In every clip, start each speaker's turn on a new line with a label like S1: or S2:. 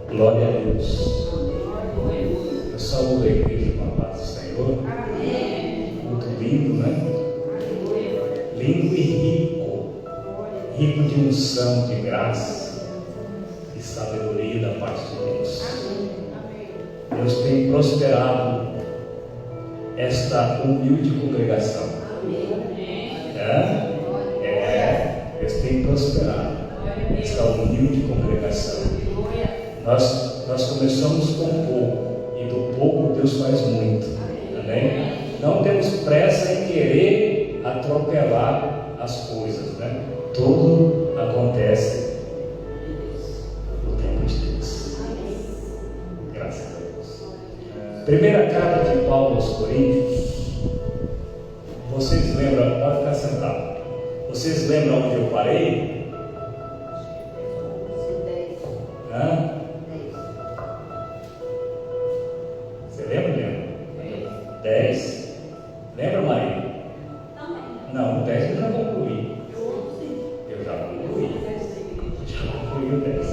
S1: Glória a Deus. Eu saúdo a igreja com a paz do Senhor. Muito lindo, né? Lindo e rico. Rico de unção, de graça e sabedoria da parte de Deus. Deus tem prosperado esta humilde congregação. Deus tem prosperado esta humilde congregação. Nós começamos com pouco, e do pouco Deus faz muito. Amém? Não temos pressa em querer atropelar as coisas, né? Tudo acontece no tempo de Deus. Graças a Deus. Primeira carta de Paulo aos Coríntios. Vocês lembram? Pode ficar sentado. Vocês lembram onde eu parei? Você lembra, Leandro? 10. Lembra, Maria? Não, 10 eu já concluí. Eu já concluí. Já concluí o 10.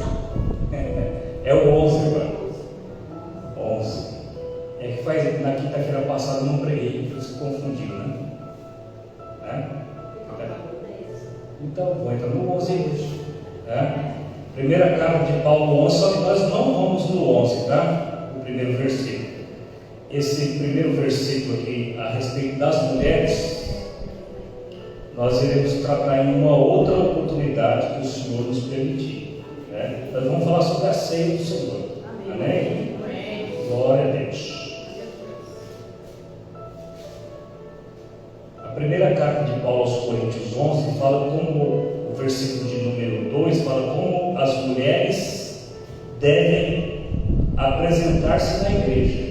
S1: É o 11 agora. 11. É que faz, na quinta-feira passada eu não preguei, porque se confundiu, né? Então, vou entrar no 11 hoje. Primeira carta de Paulo 11, só que nós não vamos no 11, tá? O primeiro versículo. Esse primeiro versículo aqui, a respeito das mulheres, nós iremos tratar em uma outra oportunidade que o Senhor nos permitir, né? Nós vamos falar sobre a ceia do Senhor. Amém? Glória a Deus. A primeira carta de Paulo aos Coríntios 11 fala como, o versículo de número 2 fala como as mulheres devem apresentar-se na igreja.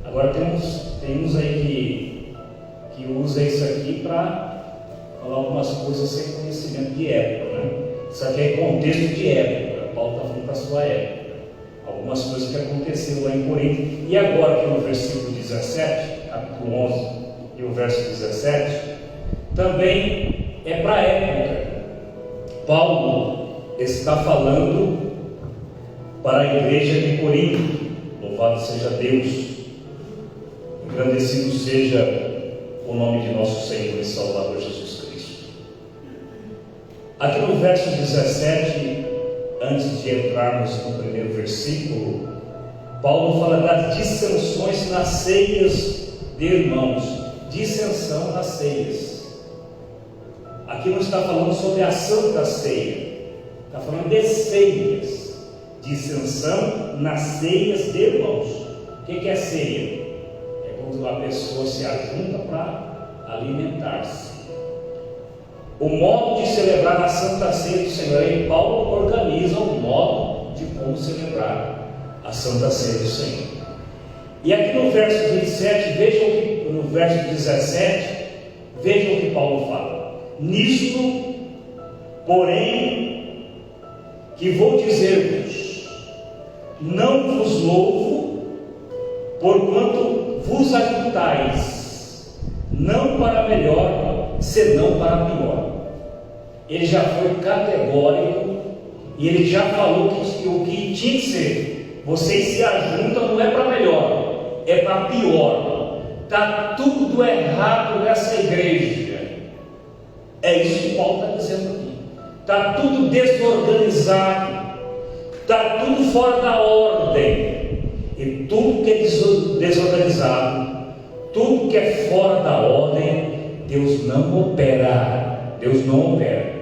S1: Agora temos aí que usa isso aqui para falar algumas coisas sem conhecimento de época, né? Isso aqui é contexto de época. Paulo está falando para a sua época. Algumas coisas que aconteceram lá em Corinto. E agora aqui no versículo 17, capítulo 11 e o verso 17, também é para a época. Paulo está falando para a igreja de Corinto. Louvado seja Deus. Engrandecido seja o nome de nosso Senhor e Salvador Jesus Cristo. Aqui no verso 17, antes de entrarmos no primeiro versículo, Paulo fala das dissensões nas ceias de irmãos. Dissensão nas ceias. Aqui não está falando sobre a Santa Ceia, está falando de ceias. Dissensão nas ceias de irmãos. O que é ceia? É quando a pessoa se ajunta para alimentar-se. O modo de celebrar a Santa Ceia do Senhor, e Paulo organiza o modo de como celebrar a Santa Ceia do Senhor. E aqui no verso 27, vejam que no verso 17, vejam o que Paulo fala. Nisto, porém, que vou dizer-vos, não vos louvo, porquanto vos ajuntais, não para melhor, senão para pior. Ele já foi categórico e ele já falou que o que tinha que ser. Vocês se ajuntam não é para melhor, é para pior. Está tudo errado nessa igreja. É isso que Paulo está dizendo aqui. Está tudo desorganizado, está tudo fora da ordem. E tudo que é desorganizado, tudo que é fora da ordem, Deus não opera. Deus não opera.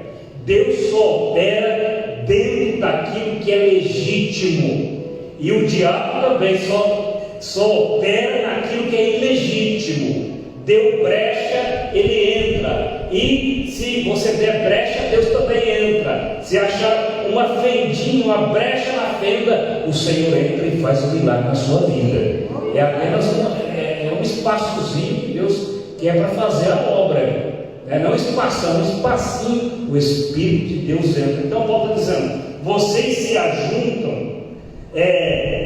S1: Deus só opera dentro daquilo que é legítimo. E o diabo também só opera naquilo que é ilegítimo. Deu brecha, ele entra. E se você der brecha, Deus também entra. Se achar uma fendinha, uma brecha na fenda, o Senhor entra e faz um milagre na sua vida. É apenas um espaçozinho que Deus quer para fazer a obra. Não espação, um espacinho, o Espírito de Deus entra. Então Paulo está dizendo, vocês se ajuntam,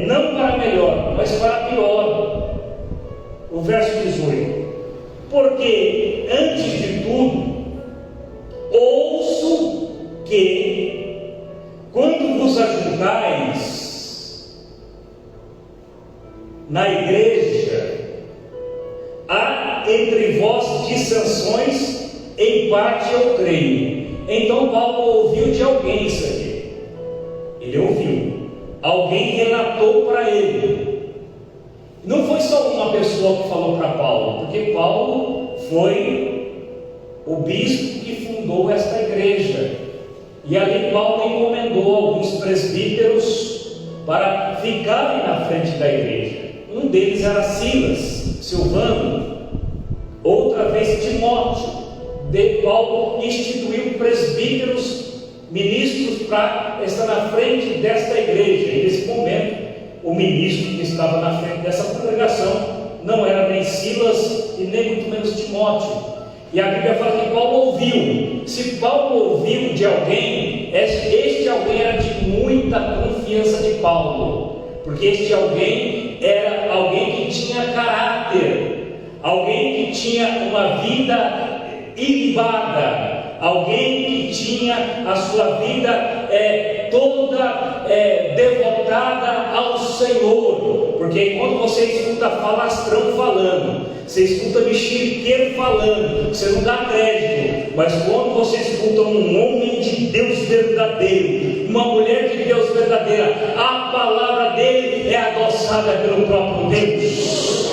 S1: não para melhor, mas para pior. O verso 18, porque antes de tudo, ouço que quando vos ajuntais, na igreja há entre vós dissensões, em parte eu creio. Então Paulo ouviu de alguém isso aqui. Ele ouviu, alguém relatou para ele. Não foi só uma pessoa que falou para Paulo, porque Paulo foi o bispo que fundou esta igreja, e ali Paulo encomendou alguns presbíteros para ficarem na frente da igreja. Um deles era Silas, Silvano, outra vez Timóteo. Paulo instituiu presbíteros, ministros, para estar na frente desta igreja. E nesse momento, o ministro que estava na frente dessa congregação não era nem Silas e nem muito menos Timóteo. E a Bíblia fala que Paulo ouviu. Se Paulo ouviu de alguém, este alguém era de muita confiança de Paulo, porque este alguém era alguém que tinha caráter, alguém que tinha uma vida ilibada, alguém que tinha a sua vida toda devotada ao Senhor. Porque quando você escuta falastrão falando, você escuta mexeriqueiro falando, você não dá crédito. Mas quando você escuta um homem de Deus verdadeiro, uma mulher de Deus verdadeira, a palavra dele é adoçada pelo próprio Deus.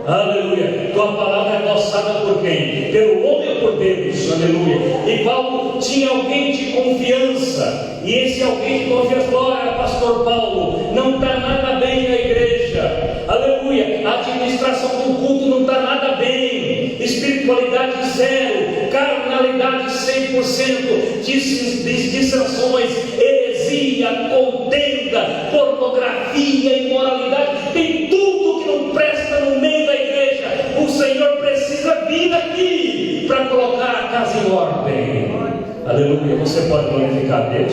S1: Aleluia. Tua palavra é adoçada por quem? Pelo homem ou por Deus? Aleluia. E Paulo tinha alguém de confiança, e esse alguém de confiança: olha, pastor Paulo, não está nada bem na igreja. Aleluia. A administração do culto não está nada bem, espiritualidade zero, carnalidade 100%, dissensões, heresia, contenda, pornografia, imoralidade, tem tudo que não presta no meio da igreja. O Senhor precisa vir aqui para colocar a casa em ordem. Aleluia. Você pode glorificar a Deus.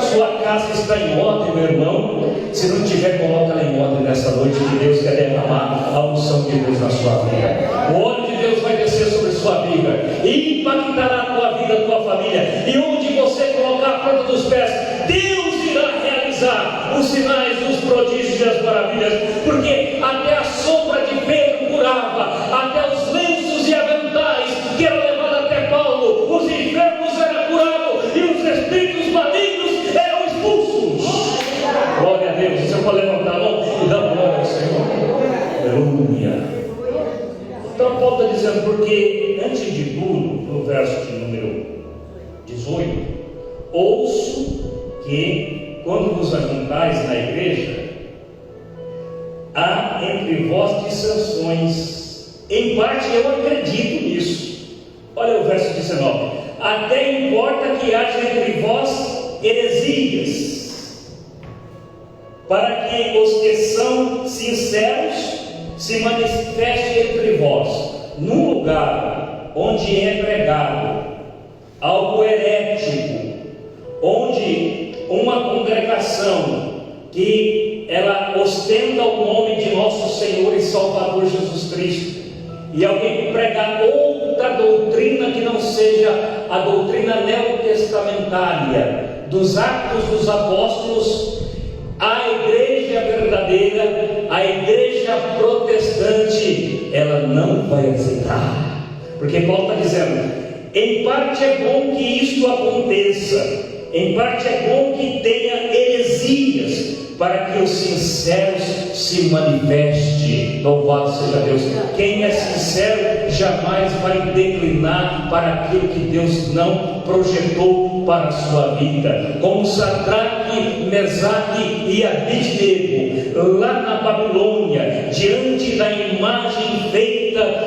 S1: Sua casa está em ordem, meu irmão. Se não tiver, coloca ela em ordem nessa noite, que Deus quer derramar a unção de Deus na sua vida. O óleo de Deus vai descer sobre sua vida e impactará a tua vida, a tua família. E onde você colocar a planta dos pés, Deus irá realizar os sinais, os prodígios e as maravilhas. Porque até a sombra de Pedro curava, até os lenços e aventais que eram levados até Paulo, os enfermos eram curados e os espíritos malignos eram expulsos. Glória a Deus. Você pode levantar a mão e dar glória ao Senhor. Aleluia. Então Paulo está dizendo, porque antes de tudo, no verso de número 18, ouço que quando vos ajuntais na igreja, há entre vós dissensões. Em parte eu acredito nisso. Olha o verso 19: até importa que haja entre vós heresias, para que os que são sinceros se manifestem entre vós. Num lugar onde é pregado algo herético, onde uma congregação que ela ostenta o nome de nosso Senhor e Salvador Jesus Cristo, e alguém pregar outra doutrina que não seja a doutrina neotestamentária dos Atos dos Apóstolos, a igreja verdadeira, a igreja protestante, ela não vai aceitar. Porque Paulo está dizendo, em parte é bom que isto aconteça, em parte é bom que tenha heresias, para que os sinceros se manifestem. Louvado seja Deus. Quem é sincero jamais vai declinar para aquilo que Deus não projetou para a sua vida. Como Sadraque, Mesaque e Abednego, lá na Babilônia, diante da imagem feita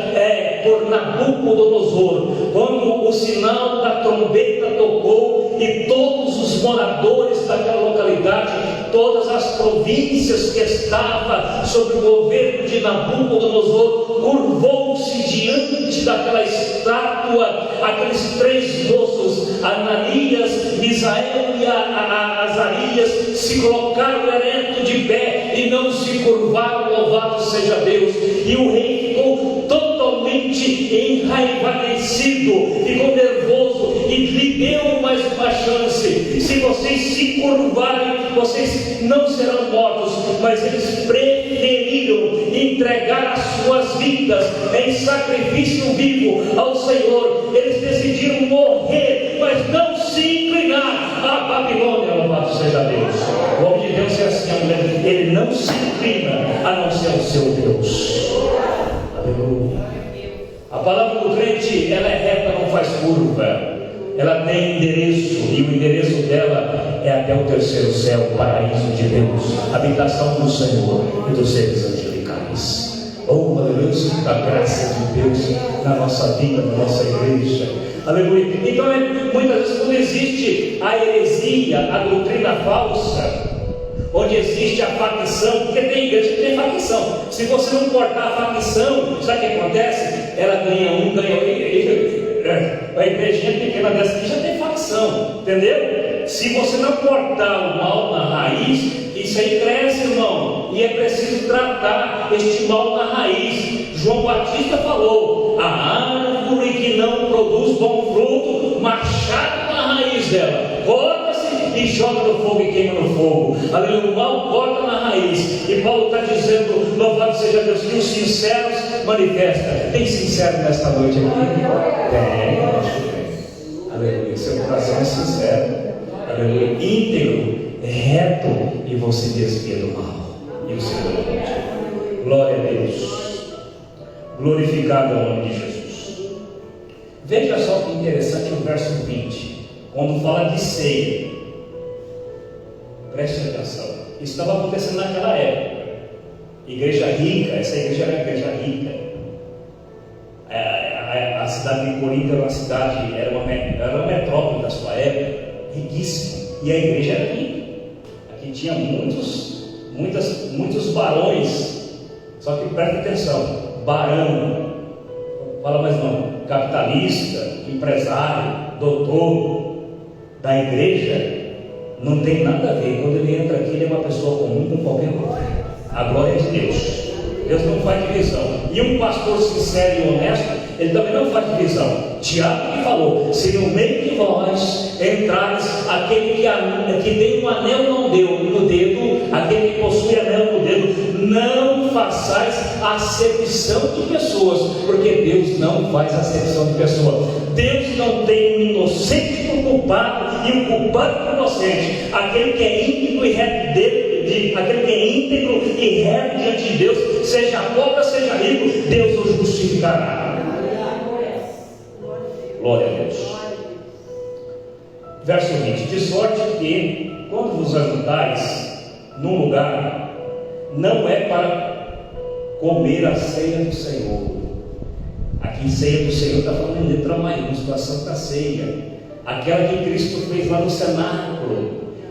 S1: por Nabucodonosor, quando o sinal da trombeta tocou e todos os moradores daquela localidade, todas as províncias que estavam sob o governo de Nabucodonosor, curvou-se diante daquela estátua, aqueles três moços, Ananias, Misael e Azarias, se colocaram ereto de pé e não se curvaram. Louvado seja Deus. E o rei ficou totalmente totalmente enraivecido, ficou nervoso e lhe deu mais uma chance. Se vocês se curvarem, vocês não serão mortos, mas eles preferiram entregar as suas vidas em sacrifício vivo ao Senhor. Eles decidiram morrer, mas não se inclinar à Babilônia. Louvado seja Deus. O homem de Deus é assim, ele não se inclina a não ser o seu Deus. Aleluia. A palavra do crente, ela é reta, não faz curva. Ela tem endereço, e o endereço dela é até o terceiro céu, o paraíso de Deus, habitação do Senhor e dos seres angelicais. Oh, aleluia, a graça de Deus na nossa vida, na nossa igreja. Aleluia. Então, muitas vezes, quando existe a heresia, a doutrina falsa, onde existe a facção, porque tem igreja que tem facção. Se você não cortar a facção, sabe o que acontece? Ela ganha um, ganha outro. A igrejinha pequena dessa aqui já tem facção, entendeu? Se você não cortar o mal na raiz, isso aí cresce, irmão, e é preciso tratar este mal na raiz. João Batista falou: a árvore que não produz bom fruto, machado na raiz dela, corta-se e joga no fogo e queima no fogo. Aleluia, o mal corta na raiz. E Paulo está dizendo: louvado seja Deus, que os sinceros manifesta. Tem sincero nesta noite aqui? Tem. Aleluia, seu coração é sincero, aleluia, íntegro, reto, e você desvia do mal, e o Senhor pode. Glória a Deus, glorificado é o nome de Jesus. Veja só que interessante o verso 20, quando fala de ceia. Preste atenção, isso estava acontecendo naquela época. Igreja rica, essa igreja era uma igreja rica. A cidade de Corinto era uma cidade, era uma metrópole da sua época, riquíssima, e a igreja era rica. Aqui tinha muitos barões, só que presta atenção, barão, fala mais não, capitalista, empresário, doutor da igreja, não tem nada a ver. Quando ele entra aqui, ele é uma pessoa comum com qualquer outra. A glória é de Deus. Deus não faz divisão. E um pastor sincero e honesto, ele também não faz divisão. Tiago que falou: se no meio de vós entrares aquele que tem um anel no dedo, aquele que possui anel no dedo, não façais acepção de pessoas, porque Deus não faz acepção de pessoas. Deus não tem um inocente por culpado e um culpado por inocente. Aquele que é íntegro e reto dele, aquele que é íntegro e reto diante de Deus, seja pobre, seja rico, Deus o justificará. Glória a Deus. Verso 20: de sorte que, quando vos ajuntais num lugar, não é para comer a ceia do Senhor. Aqui, ceia do Senhor está falando em letra maiúscula, a Santa Ceia, aquela que Cristo fez lá no cenáculo,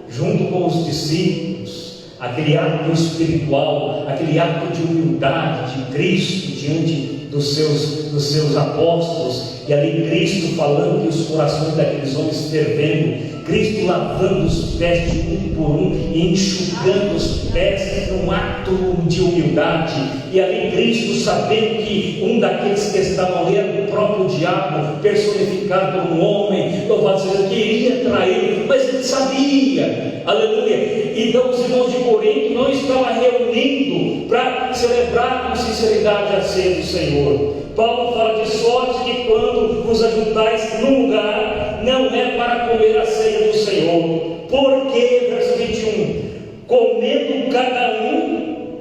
S1: junto com os discípulos, aquele ato espiritual, aquele ato de humildade de Cristo diante dos seus apóstolos, e ali Cristo falando e os corações daqueles homens fervendo, Cristo lavando os pés de um por um e enxugando os pés num ato de humildade, e ali Cristo sabendo que um daqueles que estavam ali era o próprio diabo personificado por um homem, louvado seja Deus, que iria trair, mas ele sabia, aleluia. Então os irmãos de Corinto não estavam reunindo para celebrar com sinceridade a ceia do Senhor. Paulo fala: de sorte que quando vos ajuntais num lugar, não é para comer a ceia do Senhor. Porque, verso 21, comendo cada um,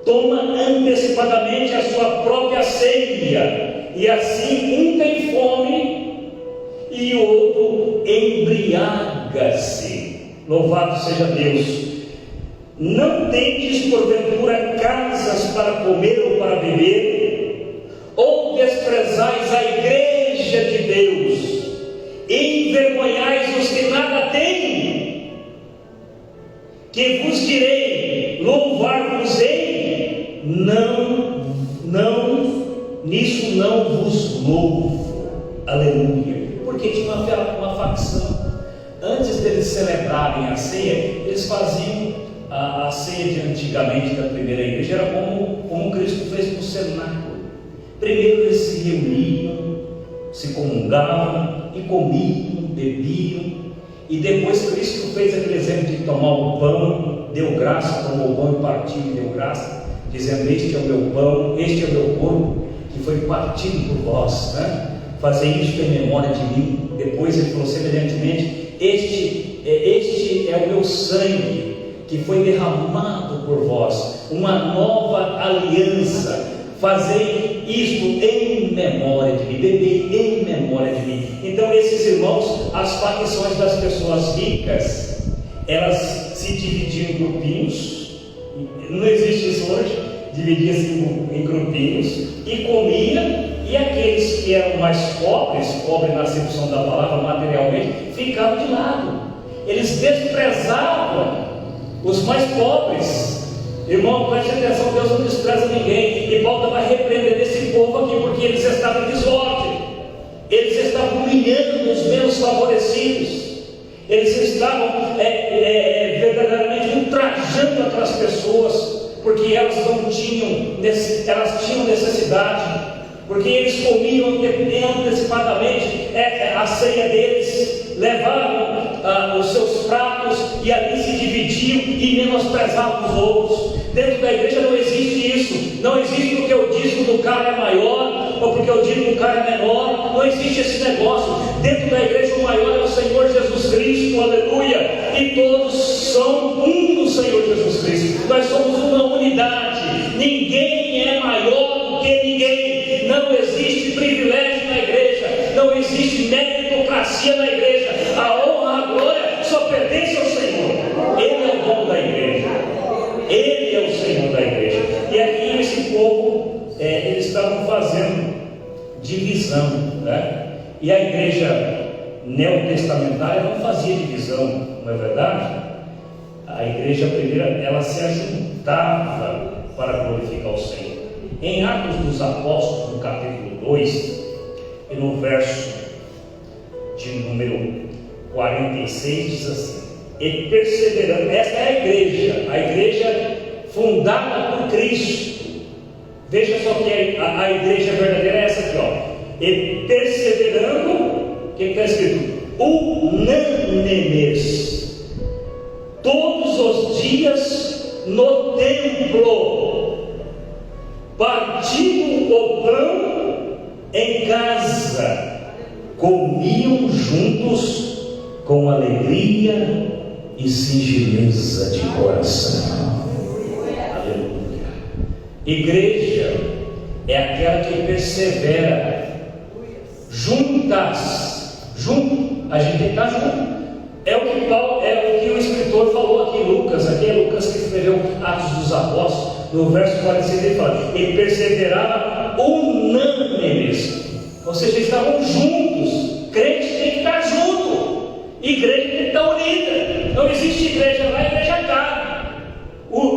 S1: toma antecipadamente a sua própria ceia, e assim um tem fome e o outro embriaga-se. Louvado seja Deus. Não tendes porventura casas para comer ou para beber? Ou desprezais a igreja de Deus e envergonhais os que nada têm? Que vos direi, louvar-vos-ei? Nisso não vos louvo. Aleluia. Porque tinha uma facção. Antes deles celebrarem a ceia, eles faziam a ceia de antigamente da primeira igreja, era como Cristo fez no cenáculo. Primeiro eles se reuniam, se comungavam e comiam, bebiam. E depois Cristo fez aquele exemplo de tomar o pão, deu graça, tomou o pão e partiu e deu graça, dizendo: este é o meu pão, este é o meu corpo, que foi partido por vós, né? Fazer isto em memória de mim. Depois ele falou semelhantemente: este é o meu sangue, que foi derramado por vós, uma nova aliança. Fazei isto em memória de mim, bebei em memória de mim. Então esses irmãos, as facções das pessoas ricas, elas se dividiam em grupinhos. Não existe isso hoje, dividia-se em grupinhos e comia. E aqueles que eram mais pobres na acepção da palavra materialmente, ficavam de lado. Eles desprezavam os mais pobres. Irmão, preste atenção, Deus não despreza ninguém. E Paulo vai repreender esse povo aqui, porque eles estavam em desordem. Eles estavam humilhando os menos favorecidos. Eles estavam verdadeiramente ultrajando aquelas pessoas, porque elas tinham necessidade. Porque eles comiam antecipadamente a ceia deles, levavam os seus pratos e ali se dividiam e menosprezavam os outros. Dentro da igreja não existe isso. Não existe porque o dízimo do cara é maior ou porque o dízimo do cara é menor. Não existe esse negócio. Dentro da igreja o maior é o Senhor Jesus Cristo, aleluia. E todos são um no Senhor Jesus Cristo. Nós somos uma unidade. Ninguém é maior do que ninguém. Não existe privilégio na igreja, não existe meritocracia na igreja. A honra, a glória só pertence ao Senhor. Ele é o dono da igreja, Ele é o Senhor da igreja. E aqui esse povo, eles estavam fazendo divisão, né? E a igreja neotestamentária não fazia divisão, não é verdade? A igreja primeira, ela se ajuntava para glorificar o Senhor. Em Atos dos Apóstolos, no capítulo 2, e no verso de número 46, diz assim: e perseverando, esta é a igreja fundada por Cristo. Veja só que a igreja verdadeira é essa aqui, ó. E perseverando, o que está escrito? Unânimes, todos os dias no templo, partindo o pão em casa, comiam juntos com alegria e singeleza de coração. Aleluia. Igreja é aquela que persevera juntas, a gente tem que estar junto. É o que o escritor falou aqui, Lucas que escreveu Atos dos Apóstolos. No verso 46 ele fala: e perseverava unânimes, ou seja, estavam juntos. Crente tem que estar junto, igreja tem que estar unida. Não existe igreja lá e igreja cá.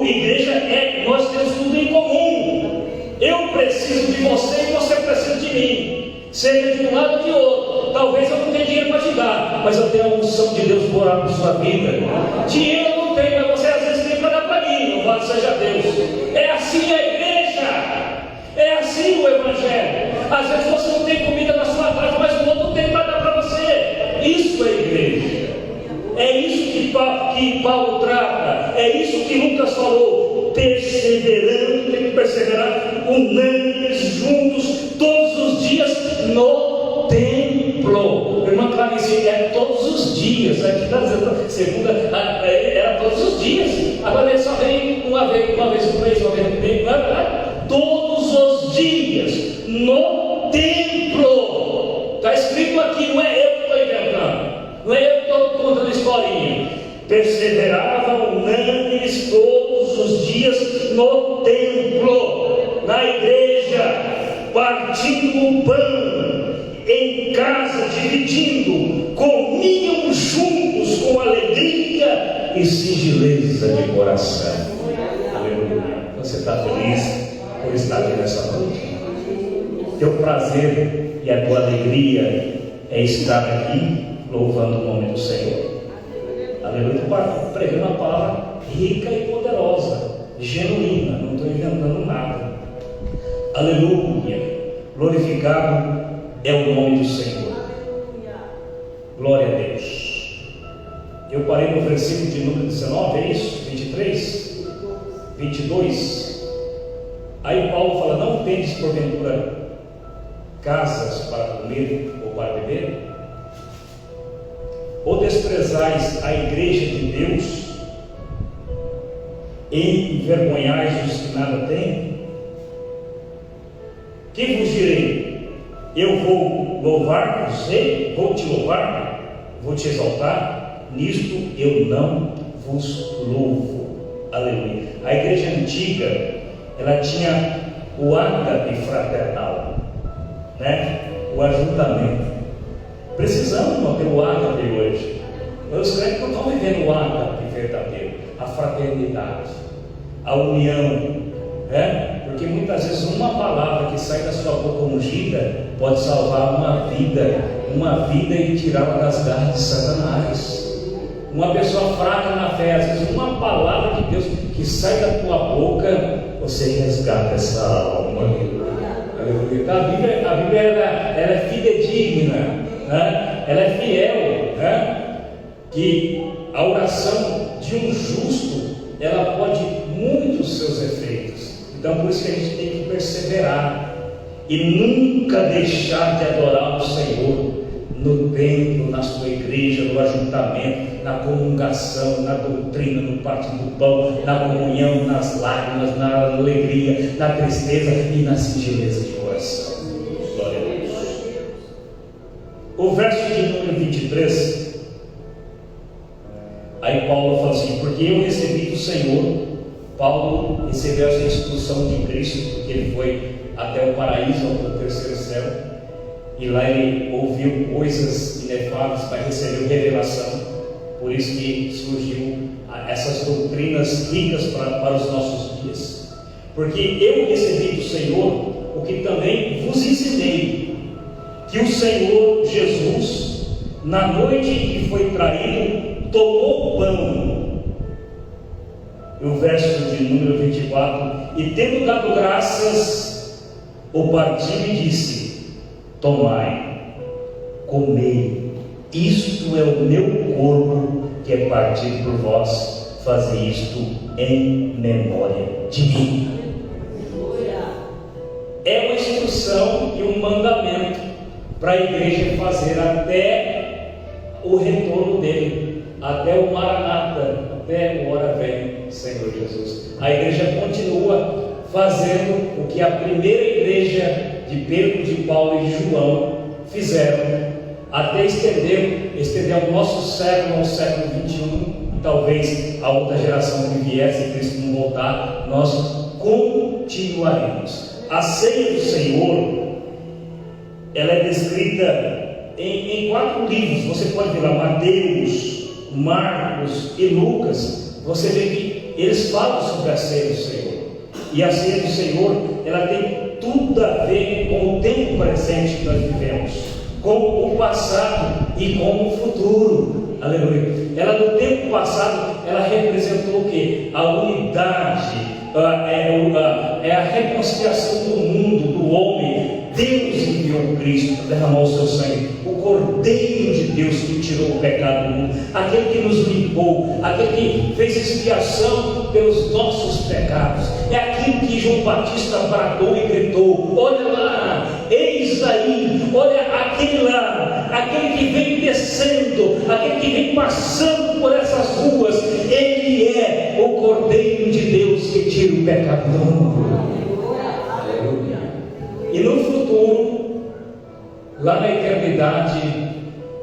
S1: Igreja nós temos tudo em comum. Eu preciso de você e você precisa de mim, seja de um lado ou de outro. Talvez eu não tenha dinheiro para te dar, mas eu tenho a unção de Deus morar na sua vida. Dinheiro eu não tenho, mas você às vezes tem para dar para mim. Louvado seja Deus. É assim a igreja, é assim o evangelho. Às vezes você não tem comida na sua casa, mas o outro tem para dar para você. Isso é igreja. É isso que Paulo trata. É isso que Lucas falou: perseverando, tem que perseverar unânimes, juntos, todos os dias no templo. Irmã Clarice, é todos os dias. Aqui está dizendo, segunda, era todos os dias. Agora ele só vem uma vez por mês, uma vez por mês, não é verdade? Todos os dias no templo. Está escrito aqui, não é eu que estou inventando, não é eu que estou contando historinha. Perseverava unânimes todos os dias no templo, na igreja, partindo o pão em casa, dividindo, comiam juntos com alegria e singeleza de coração. Aleluia. Você está feliz por estar aqui nessa noite? Teu prazer e a tua alegria é estar aqui louvando o nome do Senhor. Aleluia. Pregando uma palavra rica e poderosa, genuína, não estou inventando nada. Aleluia. glorificado é o nome do Senhor. Glória a Deus. Eu parei no versículo de número 19, é isso? 23? 22. Aí Paulo fala: não tendes porventura casas para comer ou para beber? Ou desprezais a igreja de Deus e envergonhais os que nada têm? Que vos direi? Eu vou louvar-vos, vou te louvar, vou te exaltar? Nisto eu não vos louvo. Aleluia. A igreja antiga, ela tinha o ágape fraternal, né? O ajuntamento. Precisamos manter o ágape hoje. Os crentes não estão vivendo o ágape verdadeiro, a fraternidade, a união, né? Porque muitas vezes uma palavra que sai da sua boca ungida pode salvar uma vida e tirá-la das garras de Satanás. Uma pessoa fraca na fé, às vezes uma palavra de Deus que sai da tua boca, você resgata essa alma. Aleluia. A Bíblia ela é fidedigna, né? Ela é fiel, né? Que a oração de um justo, ela pode muitos seus efeitos. Então por isso que a gente tem que perseverar e nunca deixar de adorar o Senhor no templo, na sua igreja, no ajuntamento, na comungação, na doutrina, no partir do pão, na comunhão, nas lágrimas, na alegria, na tristeza e na singeleza de coração. Glória a Deus. O verso de número 23, aí Paulo fala assim: porque eu recebi do Senhor. Paulo recebeu essa instrução de Cristo, porque ele foi até o paraíso, ao terceiro céu, e lá ele ouviu coisas inefáveis, mas recebeu revelação. Por isso que surgiu essas doutrinas ricas para os nossos dias. Porque eu recebi do Senhor o que também vos ensinei, que o Senhor Jesus, na noite em que foi traído, tomou o pão. E o verso de número 24: e tendo dado graças, o partiu e disse: tomai, comei, isto é o meu corpo que é partido por vós, fazei isto em memória de mim. É uma instrução e um mandamento para a igreja fazer até o retorno dele, até o Maranata, até o hora vem, Senhor Jesus. A igreja continua fazendo o que a primeira igreja de Pedro, de Paulo e de João fizeram, até estender ao nosso século, ao século 21, e talvez a outra geração que vier, se Cristo não voltar, nós continuaremos. A ceia do Senhor, ela é descrita em 4 livros. Você pode ver lá Mateus, Marcos e Lucas. Você vê que eles falam sobre a ceia do Senhor. E a ceia do Senhor, ela tem tudo a ver com o tempo presente que nós vivemos, com o passado e com o futuro. Aleluia. Ela no tempo passado, ela representou o quê? A unidade, é a reconciliação do mundo, do homem. Deus enviou Cristo para derramar o seu sangue, o Cordeiro de Deus que tirou o pecado do mundo, aquele que nos limpou, aquele que fez expiação pelos nossos pecados. É aquilo que João Batista bradou e gritou: olha lá, eis aí, olha aquele lá, aquele que vem descendo, aquele que vem passando por essas ruas. Ele é o Cordeiro de Deus que tira o pecado do mundo. E no futuro, lá na eternidade,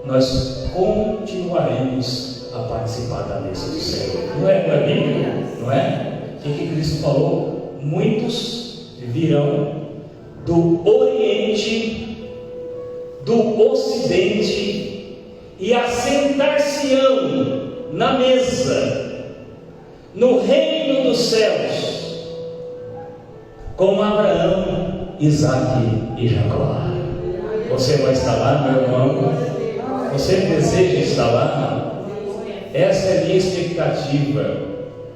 S1: nós continuaremos a participar da mesa do Senhor. Não é Bíblia? Não é? O que Cristo falou? Muitos virão do Oriente, do Ocidente, e assentar-se-ão na mesa, no reino dos céus, com Abraão, Isaac e Jacó. Você vai estar lá, meu irmão? Você deseja estar lá? Essa é a minha expectativa.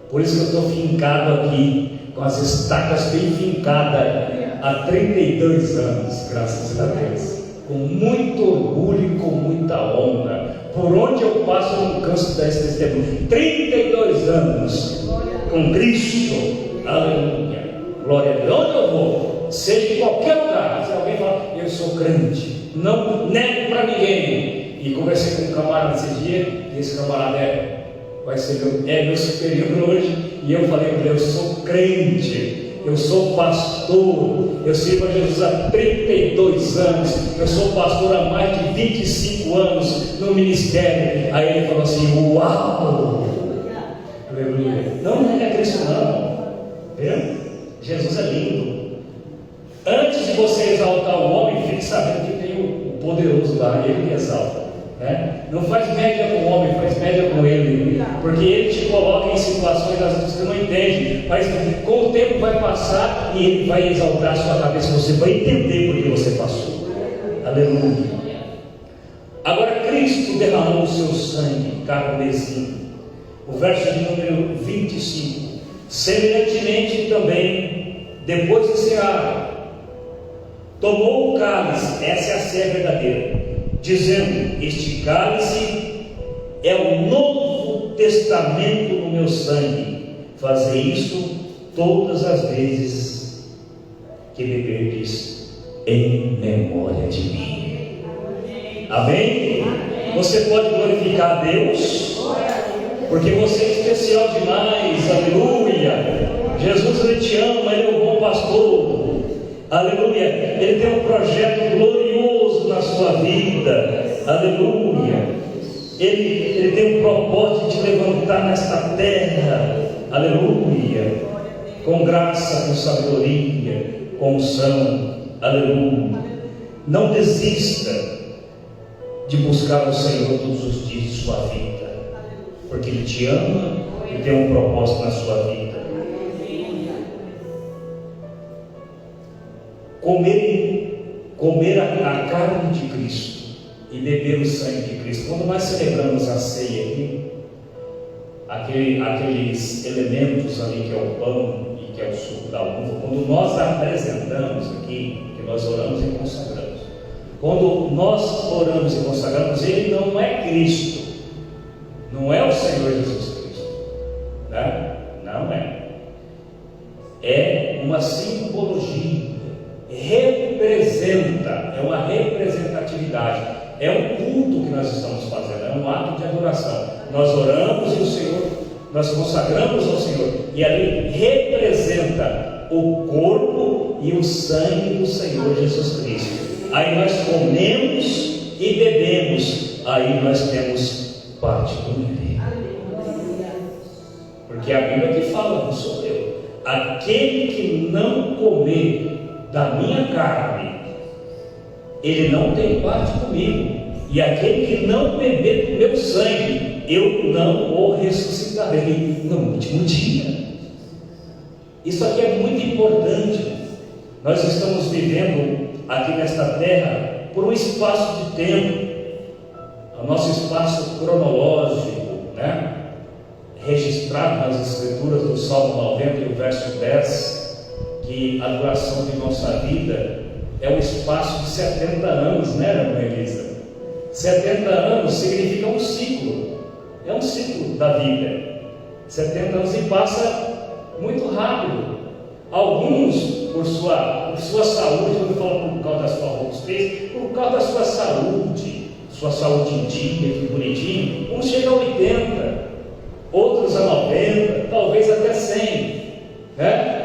S1: Por isso que eu estou fincado aqui, com as estacas bem fincadas há 32 anos, graças a Deus, com muito orgulho e com muita honra. Por onde eu passo, eu não canso de dar esse testemunho. 32 anos com Cristo, aleluia, glória a Deus. Onde eu vou, seja em qualquer lugar, se alguém fala, eu sou crente, não nego para ninguém. E conversei com um camarada esse dia, e esse camarada vai ser meu superior hoje, e eu falei para ele, eu sou crente, eu sou pastor, eu sirvo a Jesus há 32 anos, eu sou pastor há mais de 25 anos no ministério. Aí ele falou assim, uau, aleluia. Não é Cristo não, viu? Jesus é lindo. Antes de você exaltar o homem, fique sabendo que tem o poderoso lá, ele que exalta. Não faz média com o homem, faz média com ele, porque ele te coloca em situações às vezes que você não entende, mas com o tempo vai passar e ele vai exaltar a sua cabeça, você vai entender por que você passou. Aleluia. Agora Cristo derramou o seu sangue carmesim, o verso de número 25. Semelhantemente também, depois de cear, tomou o cálice, essa é a ceia verdadeira, dizendo, este cálice é o novo testamento no meu sangue, fazei isso todas as vezes que beberdes em memória de mim. Amém? Você pode glorificar a Deus, porque você é especial demais, aleluia. Jesus, ele te ama, ele é o bom pastor, aleluia. Ele tem um projeto glorioso na sua vida, aleluia. Ele tem um propósito de te levantar nesta terra, aleluia, com graça, com sabedoria, com unção, aleluia. Não desista de buscar o Senhor todos os dias de sua vida, porque Ele te ama e tem um propósito na sua vida. Comer a carne de Cristo e beber o sangue de Cristo. Quando nós celebramos a ceia aqui, aqueles elementos ali que é o pão e que é o suco da uva, quando nós apresentamos aqui, que nós oramos e consagramos, quando nós oramos e consagramos, ele não é Cristo, não é o Senhor Jesus Cristo, né? Não é. É uma simbologia, representa, é uma representatividade, é um culto que nós estamos fazendo, é um ato de adoração. Nós oramos e o Senhor, nós consagramos ao Senhor, e ali representa o corpo e o sangue do Senhor Jesus Cristo. Aí nós comemos e bebemos, aí nós temos parte com Ele, porque a Bíblia que fala, não sou eu. Aquele que não comer da minha carne, ele não tem parte comigo, e aquele que não beber do meu sangue, eu não o ressuscitarei no último dia. Isso aqui é muito importante. Nós estamos vivendo aqui nesta terra por um espaço de tempo, o nosso espaço cronológico, né? Registrado nas escrituras do Salmo 90 e o verso 10, que a duração de nossa vida é um espaço de 70 anos, né, irmã Elisa? 70 anos significa um ciclo, é um ciclo da vida. 70 anos e passa muito rápido. Alguns por sua saúde, quando eu falo por causa da sua robustez, por causa da sua saúde em dia, que bonitinho, uns chegam a 80, outros a 90, talvez até 100, né?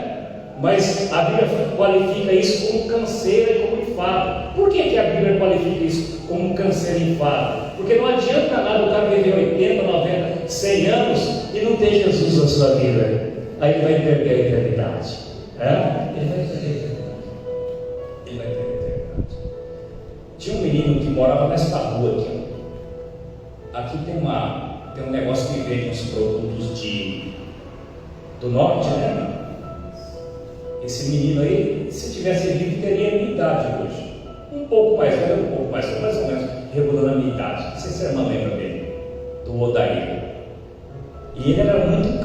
S1: Mas a Bíblia qualifica isso como canseira e como enfado. Por que a Bíblia qualifica isso como canseira e enfado? Porque não adianta nada o cara viver 80, 90, 100 anos e não ter Jesus na sua vida. Aí ele vai perder a eternidade. Ele vai perder a eternidade. Tinha um menino que morava nesta rua aqui. Aqui tem um negócio que vende uns produtos do norte, né? Esse menino aí, se tivesse vivo, teria a minha idade hoje. Um pouco mais velho, mais ou menos, regulando a minha idade. Não sei se a irmã lembra dele, do Odair. E ele era muito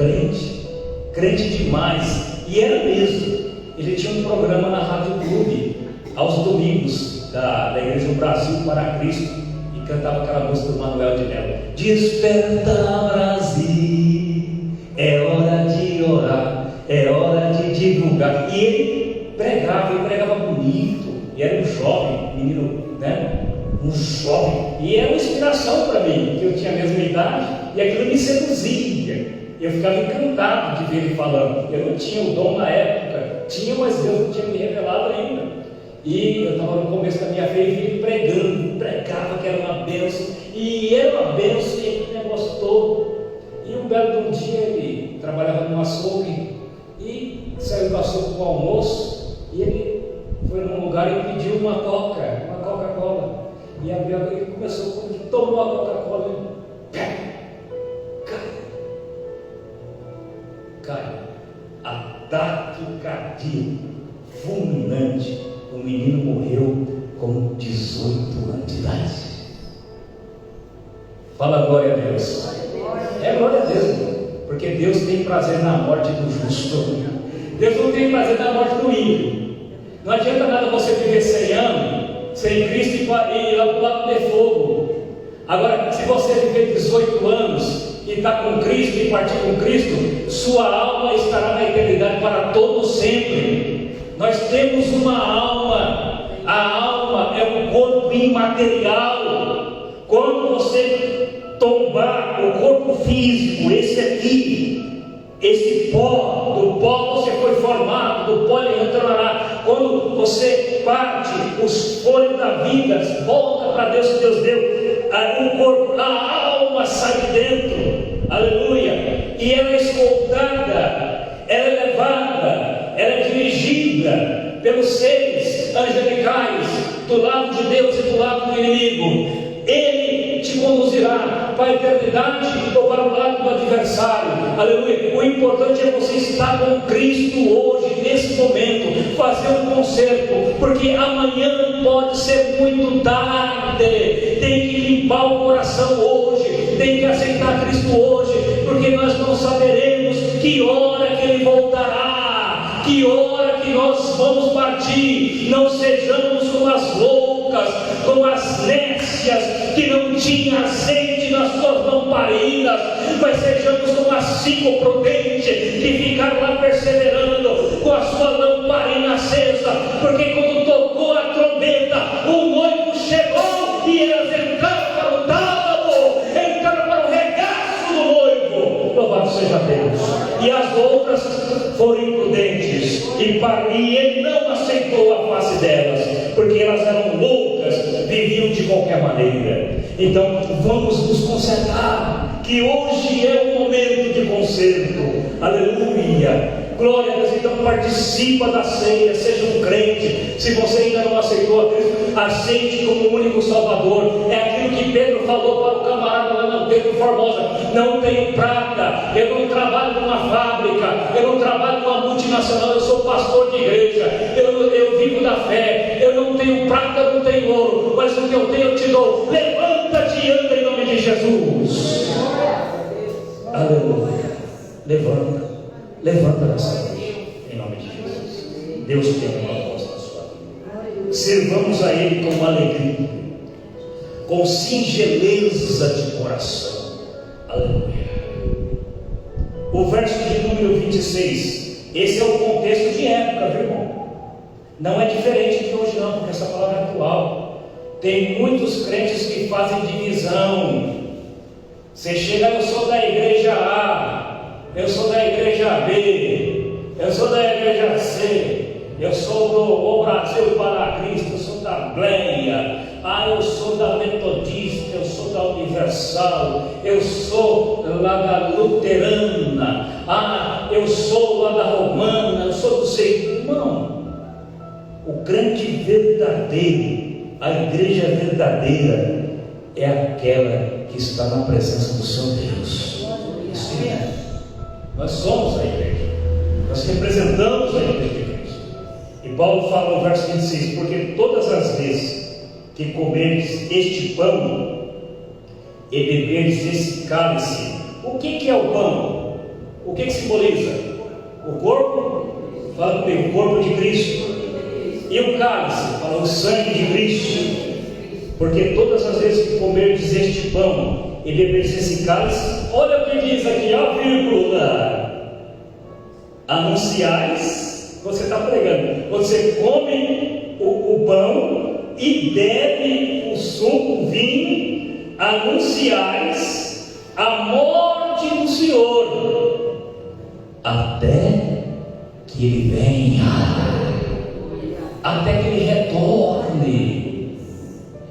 S1: crente demais, e era mesmo. ele tinha um programa na Rádio Clube, aos domingos, da Igreja do Brasil para Cristo, e cantava aquela música do Manuel de Mello: Desperta, Brasil, é hora de orar, é hora de divulgar. E ele pregava bonito, e era um jovem, menino, né? Um jovem, e era uma inspiração para mim, que eu tinha a mesma idade, e aquilo me seduzia. Eu ficava encantado de ver ele falando. Eu não tinha o dom na época, tinha, mas Deus não tinha me revelado ainda. E eu estava no começo da minha fé e vi ele pregava que era uma bênção, e era uma bênção, e ele me gostou. E um belo dia ele trabalhava no açougue e saiu do açougue com o almoço, e ele foi num lugar e pediu uma Coca-Cola. E abriu e começou, quando ele tomou a Coca-Cola, ele cai, ataque cardíaco fulminante. O menino morreu com 18 anos de idade. Fala glória a Deus. É glória a Deus, porque Deus tem prazer na morte do justo. Deus não tem prazer na morte do ímpio. Não adianta nada você viver 100 anos sem Cristo e ir lá para o lado de fogo. Agora, se você viver 18 anos e está com Cristo e partir com Cristo, sua alma estará na eternidade para todo sempre. Nós temos uma alma. A alma é um corpo imaterial. Quando você tombar o corpo físico, esse aqui, esse pó, do pó você foi formado, do pó ele retornará. Quando você parte, os fôlegos da vida volta para Deus que Deus deu. O corpo, a alma sai de dentro, aleluia, e ela é escoltada, ela é levada, ela é dirigida pelos seres angelicais, do lado de Deus e do lado do inimigo. Ele te conduzirá para a eternidade ou para o lado do adversário, aleluia. O importante é você estar com Cristo hoje, nesse momento, fazer um conserto, porque amanhã pode ser muito tarde. Tem que limpar o coração hoje, tem que aceitar Cristo hoje, porque nós não saberemos que hora que Ele voltará, que hora que nós vamos partir. Não sejamos como as loucas, como as nécias que não tinham azeite nas suas lamparinas, mas sejamos como as 5 prudentes que ficaram lá perseverando com a sua lamparina acesa, porque quando tocou a trombeta, o noivo chegou e elas entraram para o tálamo, entraram para o regaço do noivo. Louvado seja Deus. E as outras foram imprudentes, e ele não aceitou a face delas, porque elas eram loucas, viviam de qualquer maneira. Então vamos nos consertar, que hoje é o momento de conserto, aleluia, glória a Deus. Então participa da ceia, seja um crente. Se você ainda não aceitou a Cristo, aceite como o único Salvador. É aquilo que Pedro falou para o camarada lá no Pedro Formosa: não tenho prata, eu não trabalho numa fábrica, eu não trabalho numa multinacional, eu sou pastor de igreja, eu vivo da fé, eu não tenho prata, eu não tenho ouro, mas o que eu tenho eu te dou. Levanta-te e anda em nome de Jesus. Aleluia. Levanta nessa noite, em nome de Jesus. Deus tem uma voz na sua vida. Servamos a Ele com alegria, com singeleza de coração. Aleluia. O verso de número 26, esse é o contexto de época, viu, irmão? Não é diferente de hoje não, porque essa palavra é atual. Tem muitos crentes que fazem divisão. Você chega, eu sou da igreja A, eu sou da igreja B, eu sou da igreja C, eu sou do Brasil para Cristo, eu sou da Bleia, eu sou da Metodista, eu sou da Universal, eu sou lá da Luterana, eu sou lá da Romana, eu sou do sei. Irmão, o crente verdadeiro, a igreja verdadeira, é aquela que está na presença do seu Deus. Isso é. Nós somos a igreja, nós representamos a igreja de Cristo. E Paulo fala no verso 26: porque todas as vezes que comeres este pão e beberes esse cálice. O que é o pão? O que simboliza? O corpo Fala comigo, o corpo de Cristo. E o cálice, fala o sangue de Cristo. Porque todas as vezes que comerdes este pão e beberes esse cálice, olha o que diz aqui, a vírgula, anunciais, você está pregando, você come o pão e bebe o suco, o vinho, anunciais a morte do Senhor, até que Ele venha, até que Ele retorne,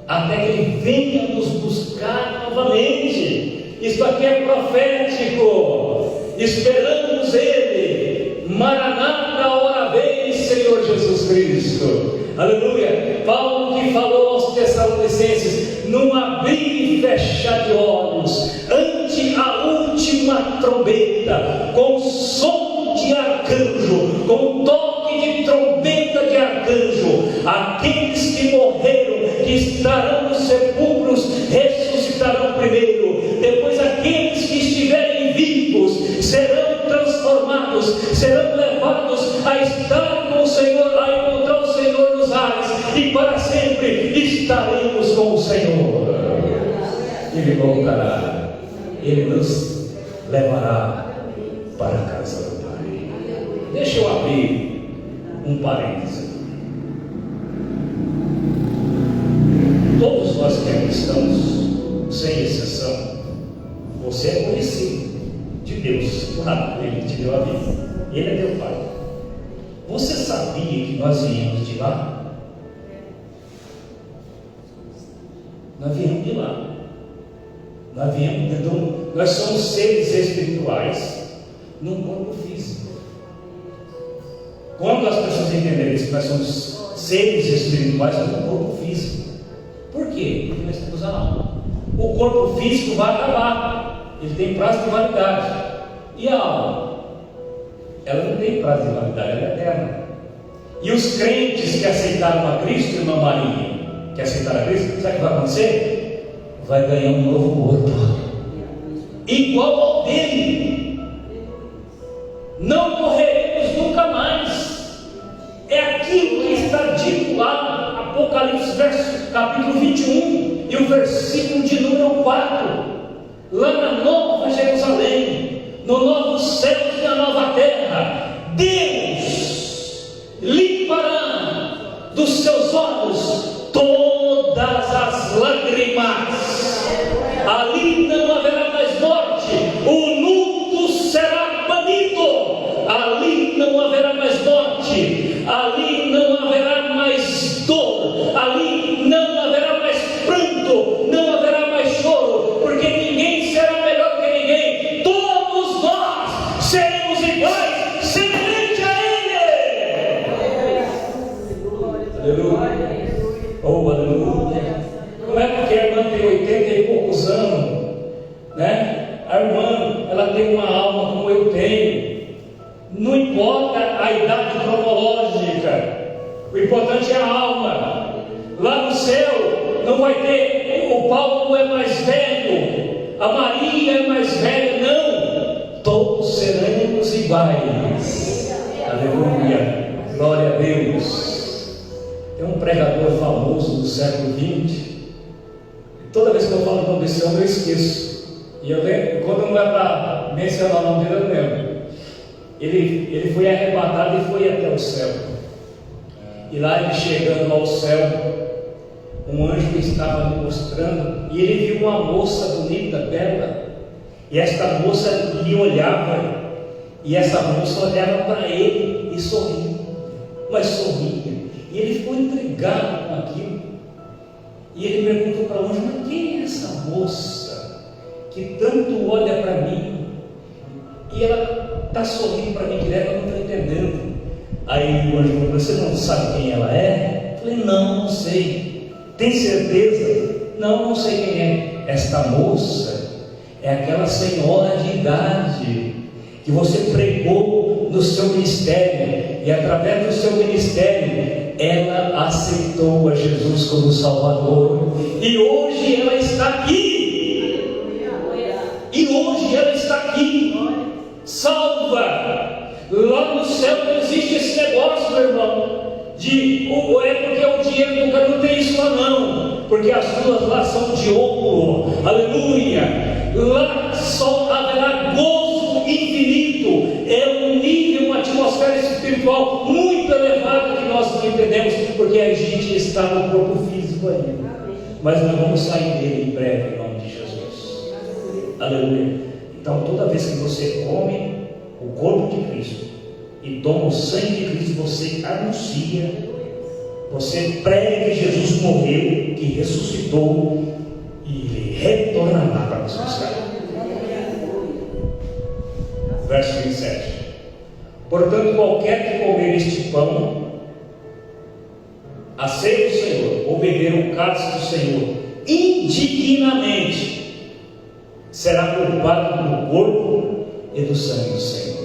S1: até que Ele venha nos buscar novamente. Isto aqui é profético. Esperamos Ele. Maranata, ora vem, Senhor Jesus Cristo. Aleluia. Paulo que falou aos Tessalonicenses, num abrir e fechar de olhos, ante a última trombeta, com som de arcanjo, com toque de trombeta de arcanjo, aqueles que morreram, que estarão nos sepulcros, ressuscitarão primeiro. Depois aqueles que estiverem vivos serão transformados, serão levados a estar com o Senhor, a encontrar o Senhor nos ares, e para sempre estaremos com o Senhor. Ele voltará, Ele nos levará para a casa do Pai. Deixa eu abrir um parêntese. Todos nós que aqui estamos, sem exceção, você é conhecido de Deus. Claro, Ele te deu a vida, Ele é teu Pai. Você sabia que nós viemos de lá? Nós viemos de lá. Então, nós somos seres espirituais num corpo físico. Quando as pessoas entenderem que nós somos seres espirituais num corpo físico, por quê? Porque nós temos a alma. O corpo físico vai acabar, ele tem prazo de validade. E a alma? Ela não tem prazo de validade, ela é eterna. E os crentes que aceitaram a Cristo, irmã Maria, que aceitaram a Cristo, sabe o que vai acontecer? Vai ganhar um novo corpo, igual ao dele. Não morreremos nunca mais. É aquilo que está dito lá, Apocalipse capítulo 21 e o versículo de número 4, lá na Nova Jerusalém, no novo céu e na nova terra, Deus limpará dos seus olhos todas as lágrimas. Ali não haverá mais morte, o luto será banido. Ali não haverá mais morte, ali não haverá mais dor, ali não haverá mais pranto, não haverá mais choro, porque ninguém será melhor que ninguém. Todos nós seremos iguais, semelhante a Ele. Aleluia. Oh, aleluia. Não é porque a irmã tem 80 e poucos anos, né? A irmã, ela tem uma alma como eu tenho. Não importa a idade cronológica, o importante é a alma. Lá no céu não vai ter, o Paulo é mais velho, a Maria é mais velha, não. Todos seremos iguais. Aleluia, glória a Deus. Tem um pregador famoso do século XX. Toda vez que eu falo o nome desse homem eu esqueço. E eu lembro, quando não é para mencionar o nome dele, eu lembro. Ele foi arrebatado e foi até o céu. E lá ele chegando ao céu, um anjo estava lhe mostrando, e ele viu uma moça bonita, bela, e esta moça lhe olhava, e essa moça olhava para ele e sorria, mas sorria, e ele ficou intrigado com aquilo, e ele perguntou para o anjo: mas quem é essa moça que tanto olha para mim, e ela está sorrindo para mim direto? Eu não estou entendendo. Aí o anjo falou: você não sabe quem ela é? Eu falei: não sei. Tem certeza? Não sei quem é. Esta moça é aquela senhora de idade que você pregou no seu ministério, e através do seu ministério ela aceitou a Jesus como Salvador, e hoje ela está aqui. E hoje ela está aqui, salva. Lá no céu não existe esse meu irmão, é porque o dinheiro do cara não tem isso lá não, porque as ruas lá são de ouro, aleluia, lá só haverá gozo infinito, é um nível, uma atmosfera espiritual muito elevada que nós não entendemos, porque a gente está no corpo físico ainda, mas nós vamos sair dele em breve, em nome de Jesus, aleluia. Então toda vez que você come o corpo de Cristo e toma o sangue de Cristo, você anuncia, você prega que Jesus morreu, que ressuscitou e ele retornará para nos buscar. Verso 27. Portanto, qualquer que comer este pão, a ceia do Senhor, ou beber o cálice do Senhor indignamente, será culpado do corpo e do sangue do Senhor.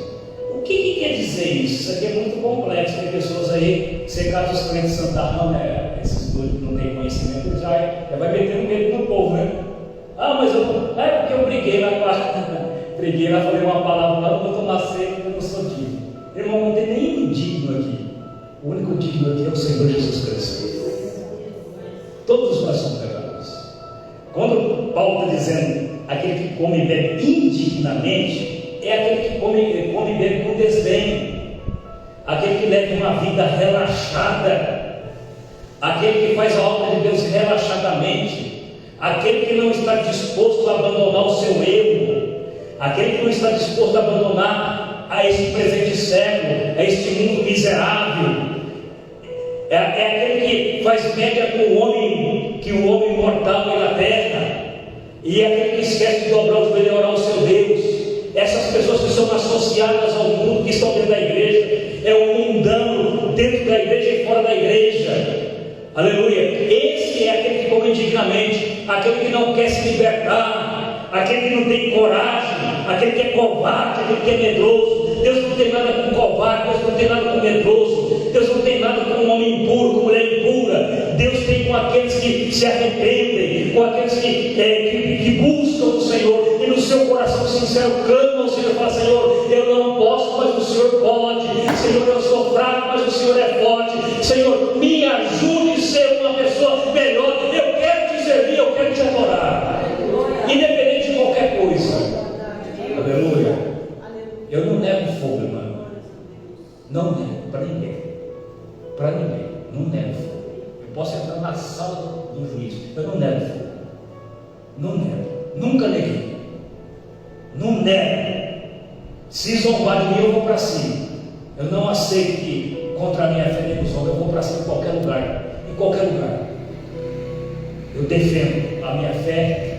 S1: O que quer dizer isso? Isso aqui é muito complexo. Tem pessoas aí, você caso os crentes santarrão, né? Esses dois que não têm conhecimento, já vai metendo medo no povo, né? Ah, mas porque eu briguei lá falei uma palavra lá, não vou tomar ceia porque eu não sou digno. Irmão, não tem nenhum digno aqui. O único digno aqui é o Senhor Jesus Cristo. Todos nós somos pecadores. Quando Paulo está dizendo aquele que come e bebe indignamente, é aquele que come e bebe com desdém, aquele que leva uma vida relaxada, aquele que faz a obra de Deus relaxadamente, aquele que não está disposto a abandonar o seu erro, aquele que não está disposto a abandonar a este presente século, a este mundo miserável, é aquele que faz média com o homem, que o homem mortal é na terra, e é aquele que esquece de dobrar o joelho e orar ao seu Deus. Essas pessoas que são associadas ao mundo, que estão dentro da igreja, é o mundano dentro da igreja e fora da igreja, aleluia. Esse é aquele que come indignamente, aquele que não quer se libertar, aquele que não tem coragem, aquele que é covarde, aquele que é medroso. Deus não tem nada com covarde, Deus não tem nada com medroso, Deus não tem nada com um homem impuro, com mulher impura. Deus tem com aqueles que se arrependem, com aqueles que buscam o Senhor e no seu coração sincero clamam ao Senhor e falam: Senhor, eu não posso, mas o Senhor pode. Senhor, eu sou fraco, mas o Senhor é forte. Senhor, me ajude a ser uma pessoa melhor. Eu quero te servir, eu quero te adorar, independente de qualquer coisa. Aleluia. Eu não nego fogo, irmão. Não nego para ninguém. Para ninguém. Não nego fogo. Eu posso entrar na sala do juiz. Eu não nego fogo. Não nego. Nunca neguei. Não nego. Se zombar de mim, eu vou para cima. Eu não aceito que contra a minha fé nego zomba. Eu vou para cima em qualquer lugar. Em qualquer lugar. Eu defendo a minha fé